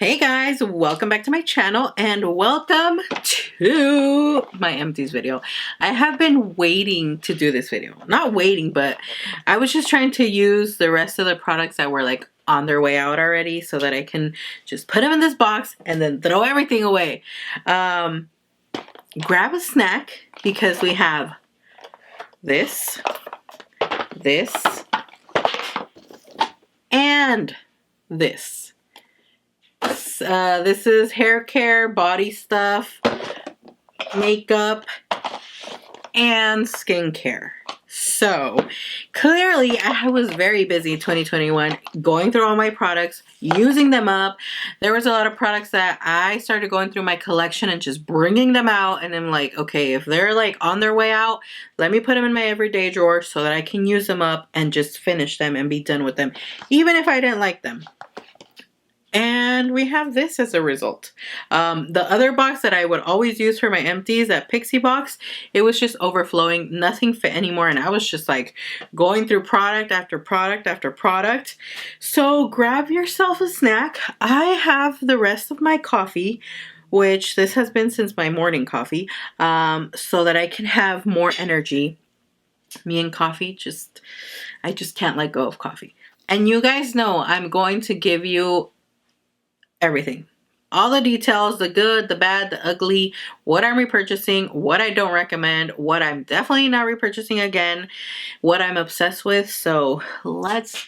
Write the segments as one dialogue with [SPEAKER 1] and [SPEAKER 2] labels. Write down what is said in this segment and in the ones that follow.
[SPEAKER 1] Hey guys, welcome back to my channel and welcome to my empties video. I have been waiting to do this video. Not waiting, but I was just trying to use the rest of the products that were like on their way out already so that I can just put them in this box and then throw everything away. Grab a snack because we have this, and this. This is hair care, body stuff, makeup, and skincare. So clearly I was very busy in 2021 going through all my products, using them up. There was a lot of products that I started going through my collection and just bringing them out, and I'm like, okay, if they're like on their way out, let me put them in my everyday drawer so that I can use them up and just finish them and be done with them, even if I didn't like them. And we have this as a result. The other box that I would always use for my empties, that Pixie box, it was just overflowing. Nothing fit anymore. And I was just like going through product after product after product. So grab yourself a snack. I have the rest of my coffee, which this has been since my morning coffee, so that I can have more energy. Me and coffee, I just can't let go of coffee. And you guys know I'm going to give you everything, all the details, the good, the bad, the ugly, what I'm repurchasing, what I don't recommend, what I'm definitely not repurchasing again, what I'm obsessed with. So let's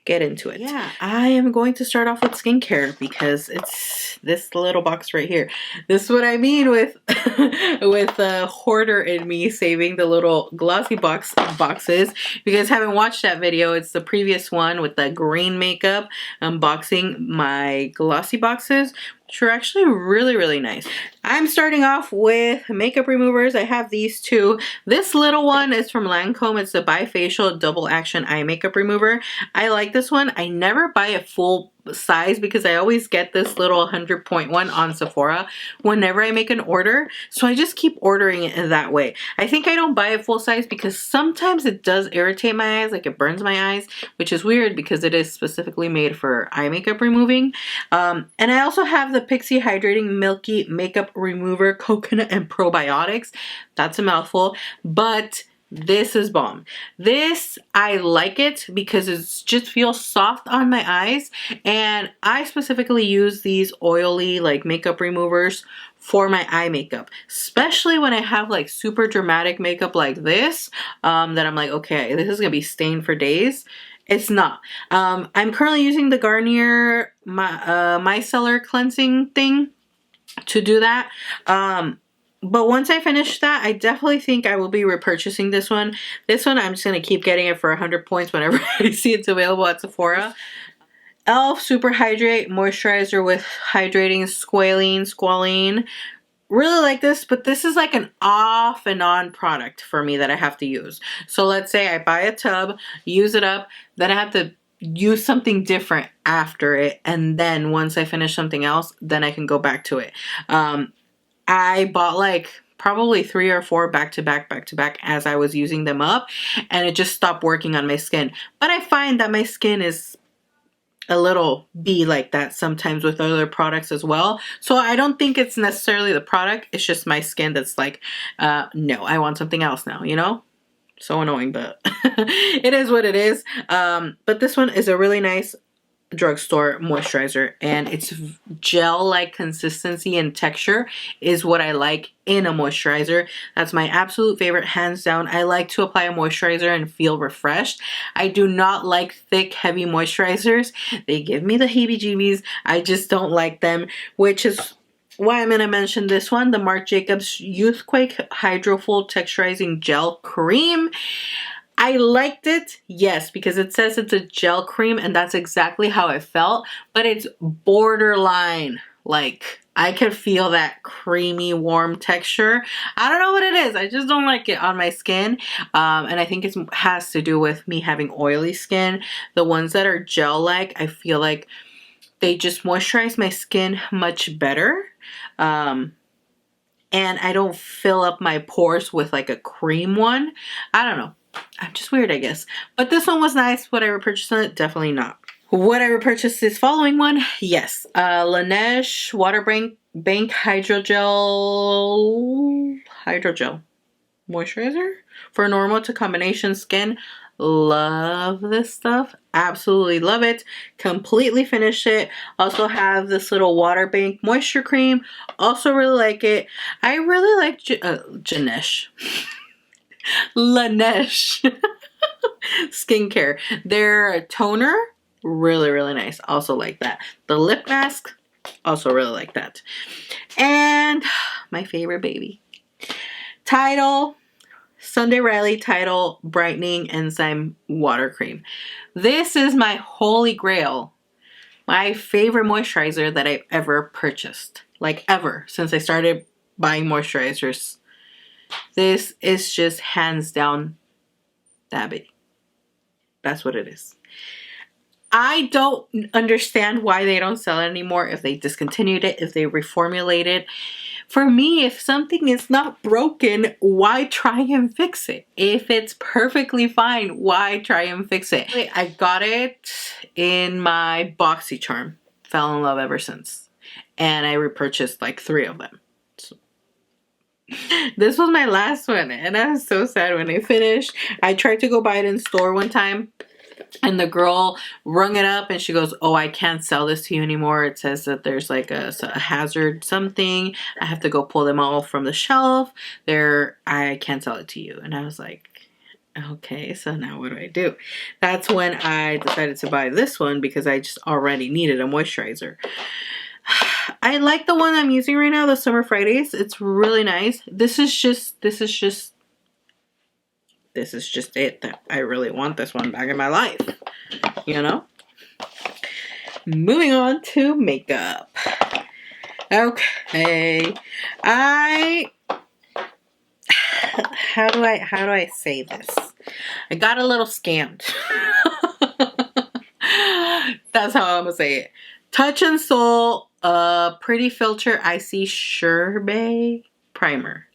[SPEAKER 1] get into it. Yeah, I am going to start off with skincare because it's this little box right here. This is what I mean with with the hoarder in me saving the little glossy boxes. If you guys haven't watched that video, it's the previous one with the green makeup unboxing my glossy boxes, which are actually really nice. I'm starting off with makeup removers. I have these two. This little one is from Lancome. It's the bifacial double action eye makeup remover. I like this one. I never buy a full size because I always get this little 100-point one on Sephora whenever I make an order, so I just keep ordering it in that way. I think I don't buy a full size because sometimes it does irritate my eyes, like it burns my eyes, which is weird because it is specifically made for eye makeup removing. And I also have the Pixi Hydrating Milky Makeup Remover Coconut and Probiotics. That's a mouthful, but this is bomb. This, I like it because it just feels soft on my eyes, and I specifically use these oily like makeup removers for my eye makeup, especially when I have like super dramatic makeup like this, that I'm like, okay, this is gonna be stained for days. It's not. I'm currently using the Garnier Micellar cleansing thing to do that. But once I finish that, I definitely think I will be repurchasing this one. This one, I'm just going to keep getting it for 100 points whenever I see it's available at Sephora. e.l.f. Super Hydrate Moisturizer with Hydrating Squalene. Really like this, but this is like an off and on product for me that I have to use. So let's say I buy a tub, use it up, then I have to use something different after it. And then once I finish something else, then I can go back to it. I bought like probably 3 or 4 back to back as I was using them up, and it just stopped working on my skin. But I find that my skin is a little like that sometimes with other products as well. So I don't think it's necessarily the product, it's just my skin that's like, no, I want something else now, you know? So annoying, but it is what it is. But this one is a really nice drugstore moisturizer, and its gel-like consistency and texture is what I like in a moisturizer. That's my absolute favorite, hands down. I like to apply a moisturizer and feel refreshed. I do not like thick, heavy moisturizers. They give me the heebie-jeebies. I just don't like them, which is why I'm going to mention this one, the Marc Jacobs Youthquake Hydro Full Texturizing Gel Cream. I liked it, yes, because it says it's a gel cream, and that's exactly how it felt, but it's borderline. Like, I could feel that creamy, warm texture. I don't know what it is. I just don't like it on my skin, and I think it has to do with me having oily skin. The ones that are gel-like, I feel like they just moisturize my skin much better, and I don't fill up my pores with like a cream one. I don't know. I'm just weird, I guess. But this one was nice. Would I repurchase it? Definitely not. Would I repurchase this following one? Yes. Laneige Water Bank Hydrogel Moisturizer for normal to combination skin. Love this stuff. Absolutely love it. Completely finished it. Also have this little water bank moisture cream. Also really like it. I really like Laneige skincare. Their toner, really, really nice. Also like that. The lip mask, also really like that. And my favorite baby. Tidal Sunday Riley Tidal Brightening Enzyme Water Cream. This is my holy grail. My favorite moisturizer that I've ever purchased. Like ever. Since I started buying moisturizers. This is just hands down that big. That's what it is. I don't understand why they don't sell it anymore. If they discontinued it, if they reformulated it. For me, if something is not broken, why try and fix it? If it's perfectly fine, why try and fix it? I got it in my BoxyCharm. Fell in love ever since. And I repurchased like 3 of them. So this was my last one. And I was so sad when I finished. I tried to go buy it in store one time. And the girl rung it up and she goes, oh, I can't sell this to you anymore. It says that there's like a hazard something. I have to go pull them all from the shelf. I can't sell it to you. And I was like, okay, so now what do I do? That's when I decided to buy this one because I just already needed a moisturizer. I like the one I'm using right now, the Summer Fridays. It's really nice. This is just it that I really want this one back in my life, you know? Moving on to makeup. Okay. How do I say this? I got a little scammed. That's how I'm gonna say it. Touch and Soul Pretty Filter Icy Sherbet Primer.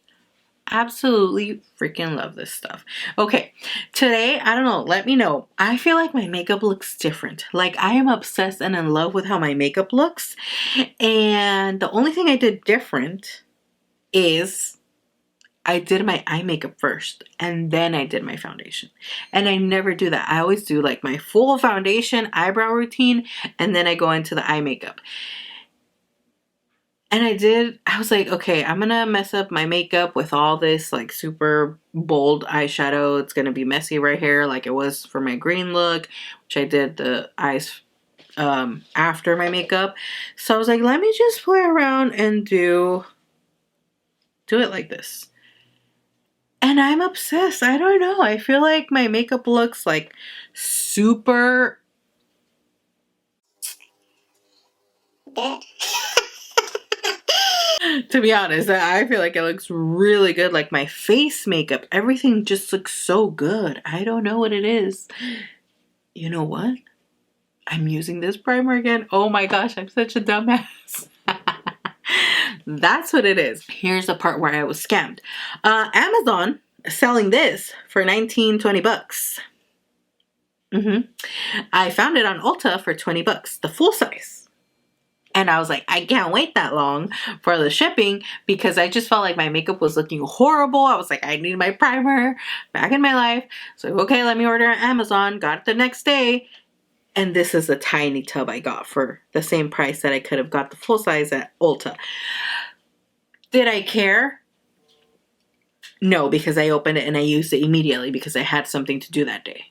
[SPEAKER 1] Absolutely freaking love this stuff. Okay, today, I don't know, let me know. I feel like my makeup looks different. Like, I am obsessed and in love with how my makeup looks. And the only thing I did different is I did my eye makeup first. And then I did my foundation. And I never do that. I always do like my full foundation, eyebrow routine, and then I go into the eye makeup. And I was like, okay, I'm gonna mess up my makeup with all this like super bold eyeshadow. It's gonna be messy right here like it was for my green look, which I did the eyes after my makeup. So I was like, let me just play around and do it like this. And I'm obsessed. I don't know. I feel like my makeup looks like super good. To be honest, I feel like it looks really good. Like my face makeup, everything just looks so good. I don't know what it is. You know what? I'm using this primer again. Oh my gosh, I'm such a dumbass. That's what it is. Here's the part where I was scammed. Amazon selling this for 19-20 bucks. I found it on Ulta for 20 bucks, the full size. And I was like, I can't wait that long for the shipping because I just felt like my makeup was looking horrible. I was like, I need my primer back in my life. So, okay, let me order on Amazon. Got it the next day. And this is a tiny tub I got for the same price that I could have got the full size at Ulta. Did I care? No, because I opened it and I used it immediately because I had something to do that day.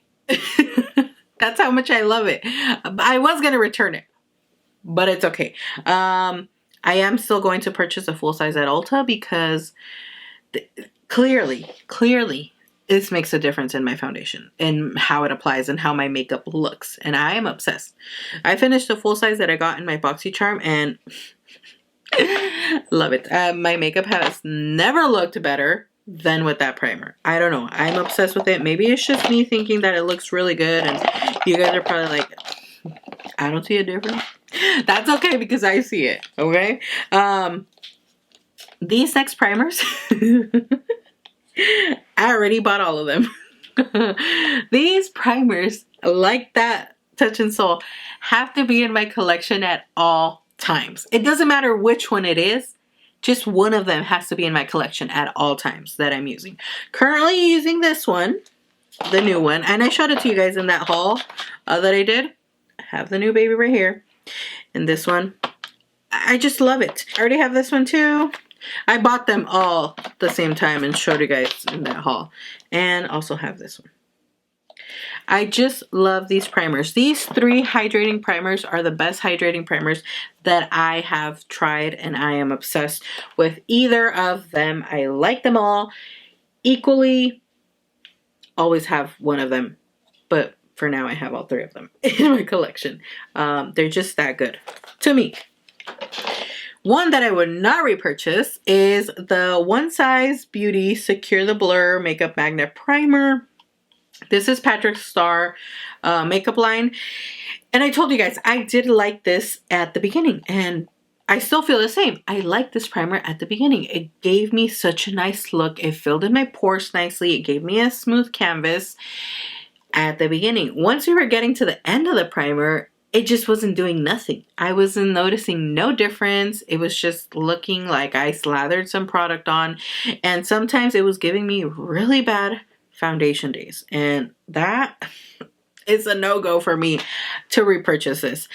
[SPEAKER 1] That's how much I love it. I was going to return it. But it's okay. I am still going to purchase a full size at Ulta because clearly, this makes a difference in my foundation and how it applies and how my makeup looks. And I am obsessed. I finished the full size that I got in my BoxyCharm and love it. My makeup has never looked better than with that primer. I don't know. I'm obsessed with it. Maybe it's just me thinking that it looks really good and you guys are probably like, I don't see a difference. That's okay because I see it, okay? These next primers, I already bought all of them. These primers, like that Touch and Soul have to be in my collection at all times. It doesn't matter which one it is. Just one of them has to be in my collection at all times that I'm using. Currently using this one, the new one. And I showed it to you guys in that haul that I did. I have the new baby right here. And this one, I just love it. I already have this one too. I bought them all at the same time and showed you guys in that haul. And also have this one. I just love these primers. These 3 hydrating primers are the best hydrating primers that I have tried, and I am obsessed with either of them. I like them all equally. Always have one of them, but for now I have all 3 of them in my collection. They're just that good to me. One that I would not repurchase is the One Size Beauty Secure the Blur Makeup Magnet Primer. This is Patrick Starrr makeup line. And I told you guys, I did like this at the beginning. And I still feel the same. I like this primer at the beginning. It gave me such a nice look. It filled in my pores nicely. It gave me a smooth canvas at the beginning. Once we were getting to the end of the primer, it just wasn't doing nothing. I wasn't noticing no difference. It was just looking like I slathered some product on. And sometimes it was giving me really bad foundation days, and that is a no-go for me to repurchase this.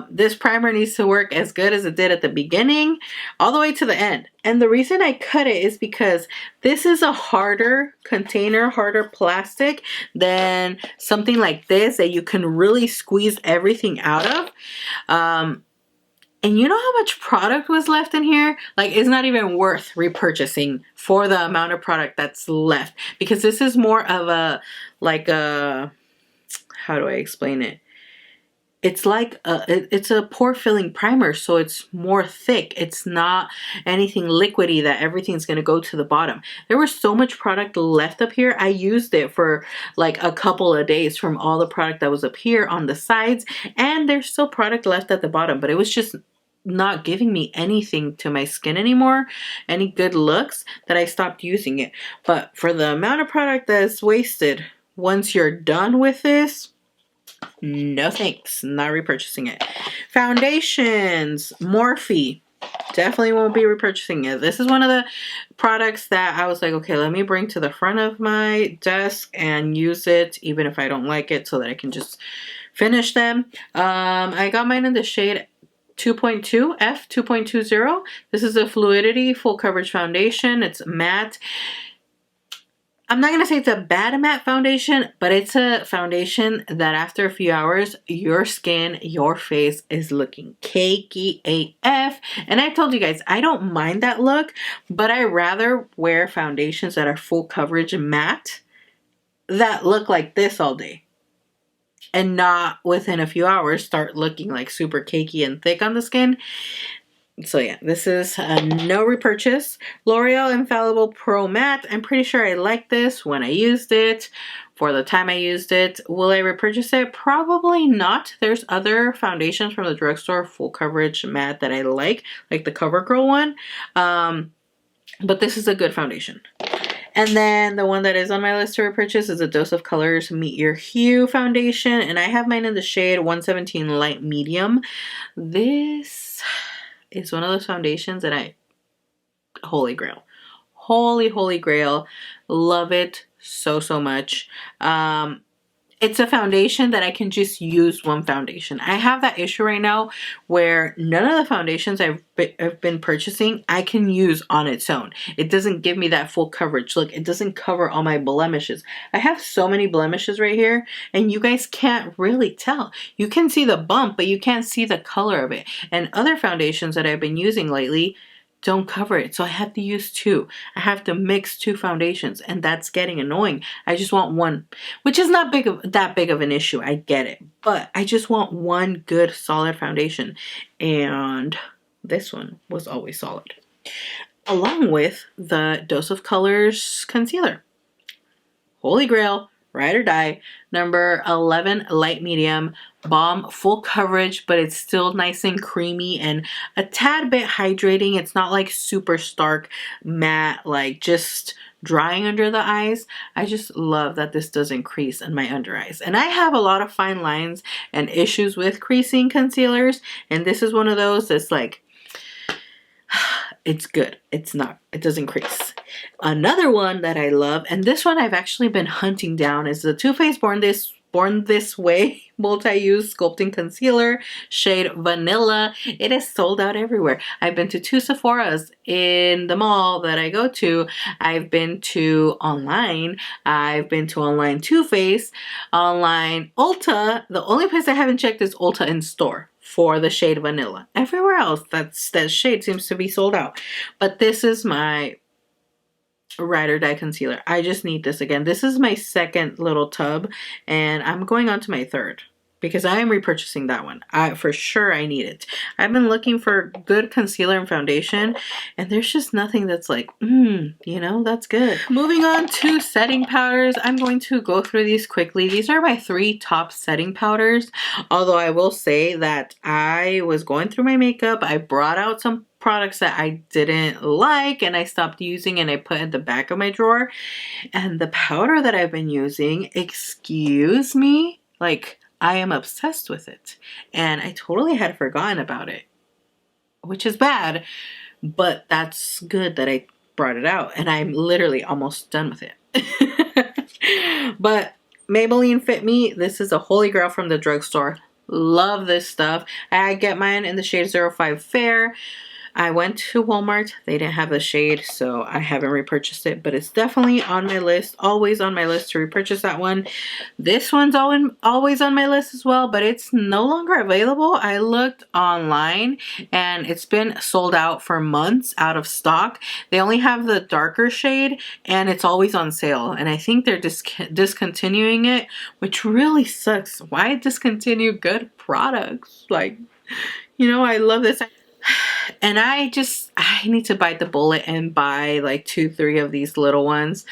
[SPEAKER 1] This primer needs to work as good as it did at the beginning all the way to the end. And the reason I cut it is because this is a harder container, harder plastic than something like this that you can really squeeze everything out of. And you know how much product was left in here? Like, it's not even worth repurchasing for the amount of product that's left. Because this is more of a, like a, how do I explain it? It's like, it's a pore filling primer, so it's more thick. It's not anything liquidy that everything's going to go to the bottom. There was so much product left up here. I used it for like a couple of days from all the product that was up here on the sides. And there's still product left at the bottom, but it was just not giving me anything to my skin anymore, any good looks, that I stopped using it. But for the amount of product that's wasted, once you're done with this, no thanks, not repurchasing it. Foundations, Morphe, definitely won't be repurchasing it. This is one of the products that I was like, okay, let me bring to the front of my desk and use it, even if I don't like it, so that I can just finish them. I got mine in the shade 2.2 F 2.20. This is a Fluidity full coverage foundation. It's matte. I'm not gonna say it's a bad matte foundation, but it's a foundation that after a few hours, your skin, your face is looking cakey AF. And I told you guys, I don't mind that look, but I rather wear foundations that are full coverage matte that look like this all day, and not within a few hours start looking like super cakey and thick on the skin. So yeah, this is a no repurchase. L'Oreal Infallible Pro Matte. I'm pretty sure I liked this when I used it, for the time I used it. Will I repurchase it? Probably not. There's other foundations from the drugstore, full coverage matte, that I like the CoverGirl one. But this is a good foundation. And then the one that is on my list to repurchase is a Dose of Colors Meet Your Hue foundation. And I have mine in the shade 117 Light Medium. This is one of those foundations that holy grail. Holy grail. Love it so much. It's a foundation that I can just use one foundation. I have that issue right now where none of the foundations I've been purchasing I can use on its own. It doesn't give me that full coverage. Look, it doesn't cover all my blemishes. I have so many blemishes right here, and you guys can't really tell. You can see the bump, but you can't see the color of it. And other foundations that I've been using lately don't cover it, so I have to use 2. I have to mix 2 foundations, and that's getting annoying. I just want one, which is not that big of an issue. I get it, but I just want one good solid foundation, and this one was always solid, along with the Dose of Colors concealer. Holy grail, ride or die, number 11 Light Medium. Balm, full coverage, but it's still nice and creamy and a tad bit hydrating. It's not like super stark matte, like just drying under the eyes. I just love that this doesn't crease in my under eyes. And I have a lot of fine lines and issues with creasing concealers, and this is one of those that's like, it's good. It doesn't crease. Another one that I love, and this one I've actually been hunting down, is the Too Faced Born This Way multi-use sculpting concealer, shade Vanilla. It is sold out everywhere. I've been to 2 Sephora's in the mall that I go to. I've been to online. I've been to online Too Faced, online Ulta. The only place I haven't checked is Ulta in store for the shade Vanilla. Everywhere else, that shade seems to be sold out. But this is my ride or die concealer. I just need this again. This is my second little tub, and I'm going on to my third because I am repurchasing that one. For sure I need it. I've been looking for good concealer and foundation, and there's just nothing that's like, you know, that's good. Moving on to setting powders. I'm going to go through these quickly. These are my 3 top setting powders. Although I will say that I was going through my makeup. I brought out some products that I didn't like and I stopped using and I put in the back of my drawer. And the powder that I've been using, excuse me, like, I am obsessed with it. And I totally had forgotten about it, which is bad, but that's good that I brought it out. And I'm literally almost done with it. But Maybelline Fit Me, this is a holy grail from the drugstore. Love this stuff. I get mine in the shade 05 Fair. I went to Walmart. They didn't have the shade, so I haven't repurchased it, but it's definitely on my list, always on my list to repurchase that one. This one's always on my list as well, but it's no longer available. I looked online and it's been sold out for months, out of stock. They only have the darker shade and it's always on sale, and I think they're discontinuing it, which really sucks. Why discontinue good products? Like, you know, I love this. And I need to bite the bullet and buy like 2-3 of these little ones.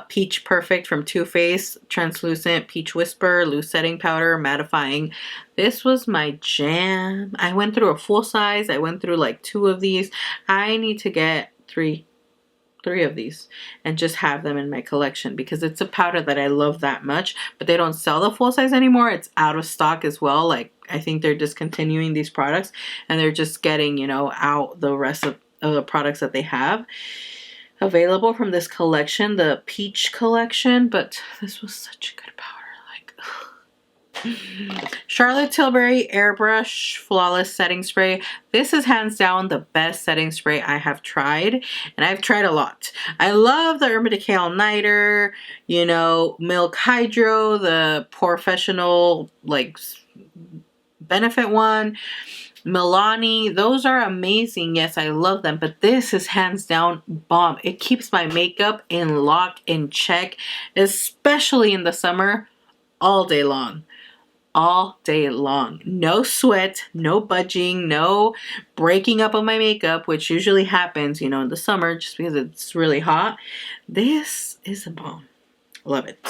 [SPEAKER 1] Peach Perfect from Too Faced, translucent Peach Whisper, loose setting powder, mattifying. This was my jam. I went through a full size. I went through like 2 of these. I need to get 3 of these and just have them in my collection because it's a powder that I love that much, but they don't sell the full size anymore. It's out of stock as well. Like, I think they're discontinuing these products and they're just getting, you know, out the rest of the products that they have available from this collection, the Peach collection. But this was such a good powder. Charlotte Tilbury Airbrush Flawless Setting Spray. This is hands down the best setting spray I have tried, and I've tried a lot. I love the Urban Decay All Nighter, you know, Milk Hydro, the Professional like Benefit one, Milani. Those are amazing. Yes, I love them, but this is hands down bomb. It keeps my makeup in lock, in check, especially in the summer, all day long. All day long. No sweat, no budging, no breaking up of my makeup, which usually happens, you know, in the summer just because it's really hot. This is a bomb. Love it.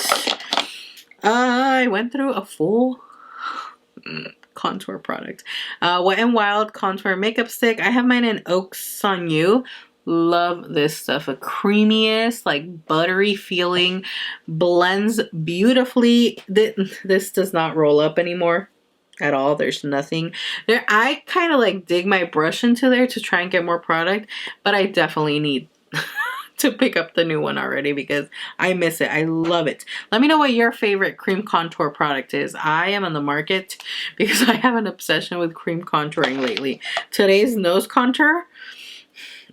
[SPEAKER 1] I went through a full contour product. Wet n Wild Contour Makeup Stick. I have mine in Oaks on You. Love this stuff. A creamiest, like buttery feeling, blends beautifully. This does not roll up anymore at all. There's nothing there. I kind of like dig my brush into there to try and get more product, but I definitely need to pick up the new one already because I miss it. I love it. Let me know what your favorite cream contour product is. I am on the market because I have an obsession with cream contouring lately. Today's nose contour,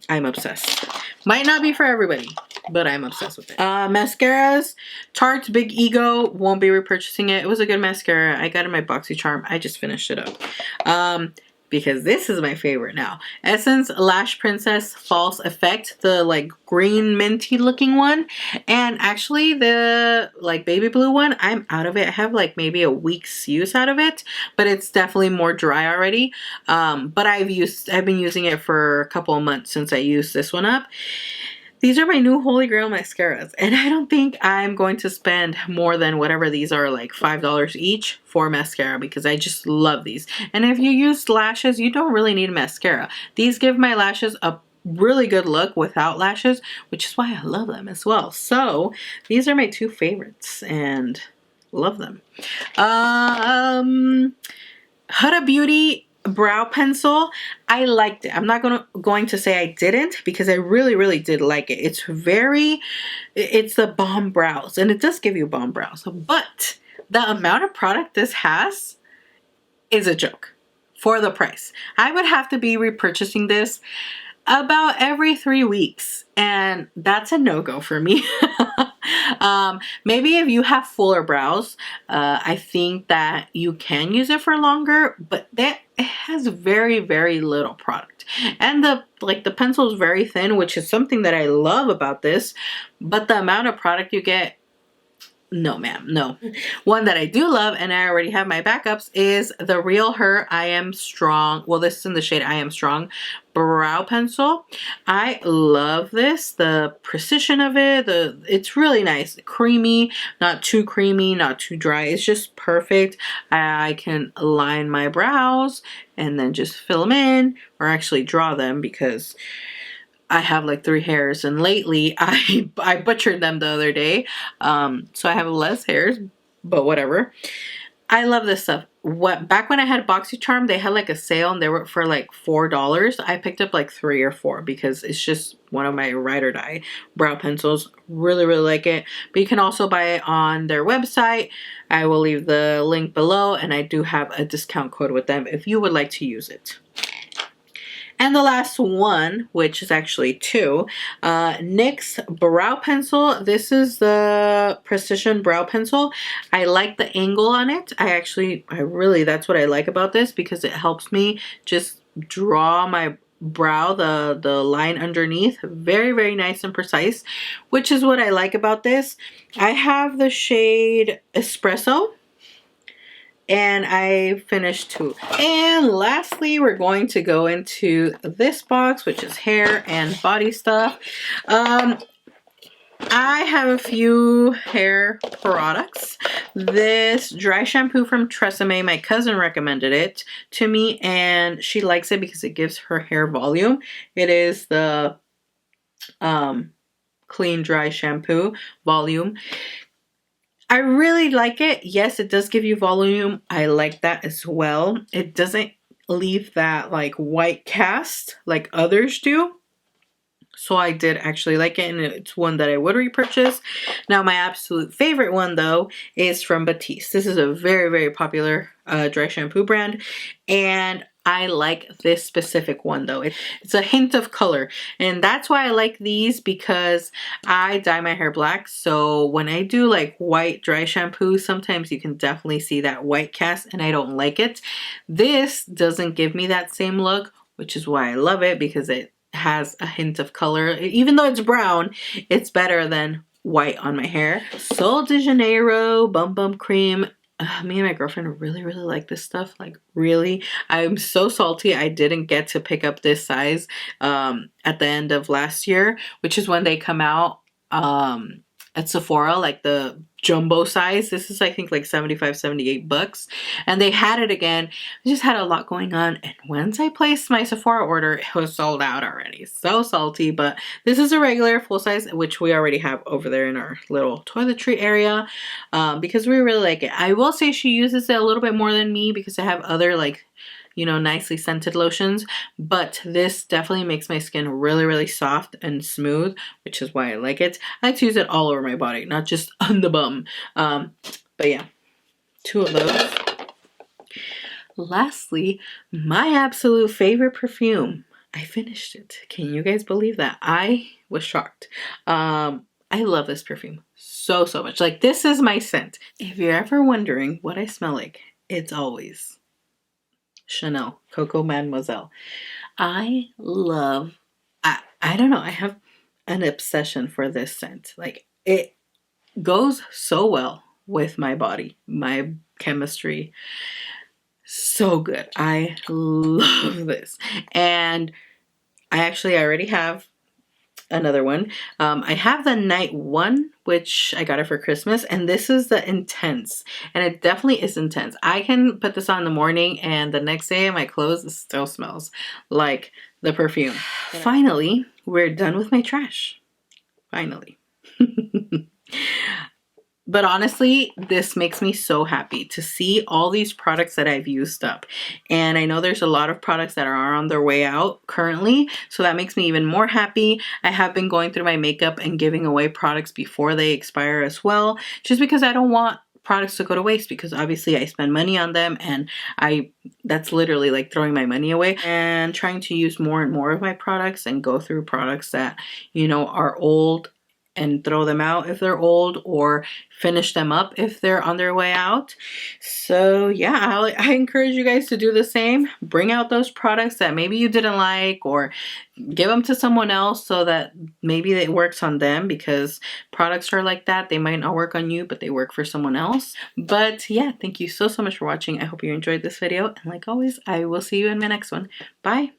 [SPEAKER 1] I'm obsessed. Might not be for everybody, but I'm obsessed with it. Mascaras. Tarte's Big Ego. Won't be repurchasing it. It was a good mascara. I got it in my BoxyCharm. I just finished it up. Because this is my favorite now. Essence Lash Princess False Effect. The like green minty looking one. And actually the like baby blue one, I'm out of it. I have like maybe a week's use out of it. But it's definitely more dry already. But I've been using it for a couple of months since I used this one up. These are my new holy grail mascaras, and I don't think I'm going to spend more than whatever these are, like $5 each for mascara, because I just love these. And if you use lashes, you don't really need mascara. These give my lashes a really good look without lashes, which is why I love them as well. So these are my two favorites and love them. Huda Beauty brow pencil. I liked it. I'm not going to say I didn't, because I really did like it. It's the bomb brows, and it does give you bomb brows, but the amount of product this has is a joke for the price. I would have to be repurchasing this about every 3 weeks, and that's a no-go for me. Maybe if you have fuller brows, I think that you can use it for longer, but it has very little product, and the pencil is very thin, which is something that I love about this, but the amount of product you get, no ma'am, no. One that I do love, and I already have my backups, is the Real Her I Am Strong. Well, this is in the shade I Am Strong brow pencil. I love this. The precision of it, it's really nice. Creamy, not too creamy, not too dry. It's just perfect. I can line my brows and then just fill them in, or actually draw them, because I have like 3 hairs, and lately I butchered them the other day. So I have less hairs, but whatever. I love this stuff. Back when I had BoxyCharm, they had like a sale, and they were for like $4. I picked up like 3 or 4 because it's just one of my ride or die brow pencils. Really like it. But you can also buy it on their website. I will leave the link below, and I do have a discount code with them if you would like to use it. And the last one, which is actually 2, NYX brow pencil. This is the Precision brow pencil. I like the angle on it. That's what I like about this, because it helps me just draw my brow, the line underneath, very nice and precise, which is what I like about this. I have the shade Espresso, and I finished 2. And lastly, we're going to go into this box, which is hair and body stuff. I have a few hair products. This dry shampoo from Tresemme, my cousin recommended it to me, and she likes it because it gives her hair volume. It is the clean dry shampoo volume. I really like it. Yes, it does give you volume. I like that as well. It doesn't leave that like white cast like others do. So I did actually like it, and it's one that I would repurchase. Now, my absolute favorite one, though, is from EMPTIES. This is a very popular dry shampoo brand, and I like this specific one, though. It's a hint of color, and that's why I like these, because I dye my hair black. So when I do like white dry shampoo, sometimes you can definitely see that white cast, and I don't like it. This doesn't give me that same look, which is why I love it, because it has a hint of color. Even though it's brown, it's better than white on my hair. Sol de Janeiro Bum Bum Cream. Me and my girlfriend really like this stuff. Like, really. I'm so salty I didn't get to pick up this size at the end of last year, which is when they come out at Sephora, like the jumbo size. This is, I think, like $75-$78, and they had it again. I just had a lot going on, and once I placed my Sephora order, it was sold out already. So salty. But this is a regular full size, which we already have over there in our little toiletry area, because we really like it. I will say she uses it a little bit more than me, because I have other, like, you know, nicely scented lotions, but this definitely makes my skin really soft and smooth, which is why I like it. I like to use it all over my body, not just on the bum. But yeah, 2 of those. Lastly, my absolute favorite perfume. I finished it. Can you guys believe that? I was shocked. I love this perfume so much. Like, this is my scent. If you're ever wondering what I smell like, it's always Chanel Coco Mademoiselle. I don't know, I have an obsession for this scent. Like, it goes so well with my body, my chemistry. So good. I love this. And I already have another one. I have the Night One, which I got it for Christmas, and this is the Intense, and it definitely is intense. I can put this on in the morning, and the next day my clothes, it still smells like the perfume. Finally, we're done with my trash. Finally. But honestly, this makes me so happy to see all these products that I've used up. And I know there's a lot of products that are on their way out currently, so that makes me even more happy. I have been going through my makeup and giving away products before they expire as well, just because I don't want products to go to waste, because obviously I spend money on them, and that's literally like throwing my money away. And trying to use more and more of my products and go through products that, you know, are old and throw them out if they're old, or finish them up if they're on their way out. So yeah, I encourage you guys to do the same. Bring out those products that maybe you didn't like, or give them to someone else so that maybe it works on them, because products are like that. They might not work on you, but they work for someone else. But yeah, thank you so much for watching. I hope you enjoyed this video, and like always, I will see you in my next one. Bye.